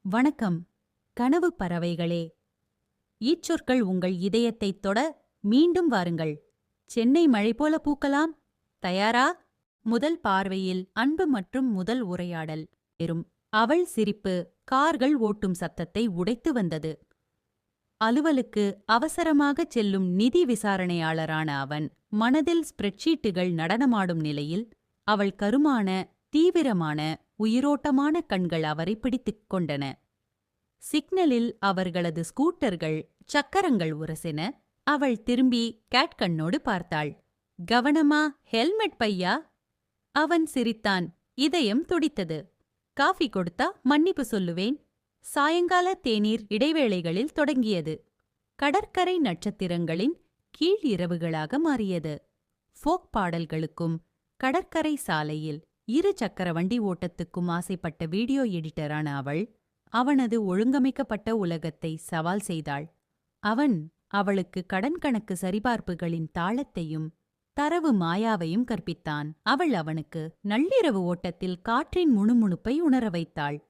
வணக்கம், கனவு பறவைகளே. ஈச்சொற்கள் உங்கள் இதயத்தைத் தொட மீண்டும் வாருங்கள். சென்னை மழை போல பூக்கலாம். தயாரா? முதல் பார்வையில் அன்பு மற்றும் முதல் உரையாடல். வெறும் அவள் சிரிப்பு கார்கள் ஓட்டும் சத்தத்தை உடைத்து வந்தது. அலுவலுக்கு அவசரமாகச் செல்லும் நிதி விசாரணையாளரான அவன் மனதில் ஸ்ப்ரெட்ஷீட்டுகள் நடனமாடும் நிலையில் அவள் கருமான, தீவிரமான, உயிரோட்டமான கண்கள் அவரை பிடித்துக் கொண்டன. சிக்னலில் அவர்களது ஸ்கூட்டர்கள் சக்கரங்கள் உரசின. அவள் திரும்பி கேட்கண்ணோடு பார்த்தாள். கவனமா, ஹெல்மெட் பையா? அவன் சிரித்தான். இதயம் துடித்தது. காஃபி கொடுத்தா மன்னிப்பு சொல்லுவேன். சாயங்கால தேநீர் இடைவேளைகளில் தொடங்கியது. கடற்கரை நட்சத்திரங்களின் கீழ் இரவுகளாக மாறியது. ஃபோக் பாடல்களுக்கும் கடற்கரை சாலையில் இரு சக்கர வண்டி ஓட்டத்துக்கும் ஆசைப்பட்ட வீடியோ எடிட்டரான அவள் அவனது ஒழுங்கமைக்கப்பட்ட உலகத்தை சவால் செய்தாள். அவன் அவளுக்கு கடன் கணக்கு சரிபார்ப்புகளின் தாளத்தையும் தரவு மாயாவையும் கற்பித்தான். அவள் அவனுக்கு நள்ளிரவு ஓட்டத்தில் காற்றின் முணுமுணுப்பை உணர வைத்தாள்.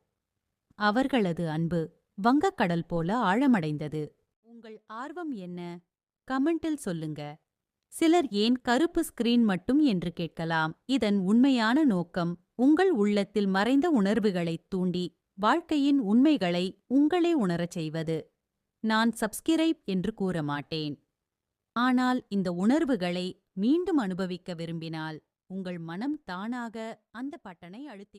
அவர்களது அன்பு வங்கக்கடல் போல ஆழமடைந்தது. உங்கள் ஆர்வம் என்ன? கமெண்டில் சொல்லுங்க. சிலர் ஏன் கருப்பு ஸ்கிரீன் மட்டும் என்று கேட்கலாம். இதன் உண்மையான நோக்கம் உங்கள் உள்ளத்தில் மறைந்த உணர்வுகளைத் தூண்டி வாழ்க்கையின் உண்மைகளை உங்களே உணரச் செய்வது. நான் சப்ஸ்கிரைப் என்று கூற மாட்டேன். ஆனால் இந்த உணர்வுகளை மீண்டும் அனுபவிக்க விரும்பினால் உங்கள் மனம் தானாக அந்த பட்டனை அழுத்தி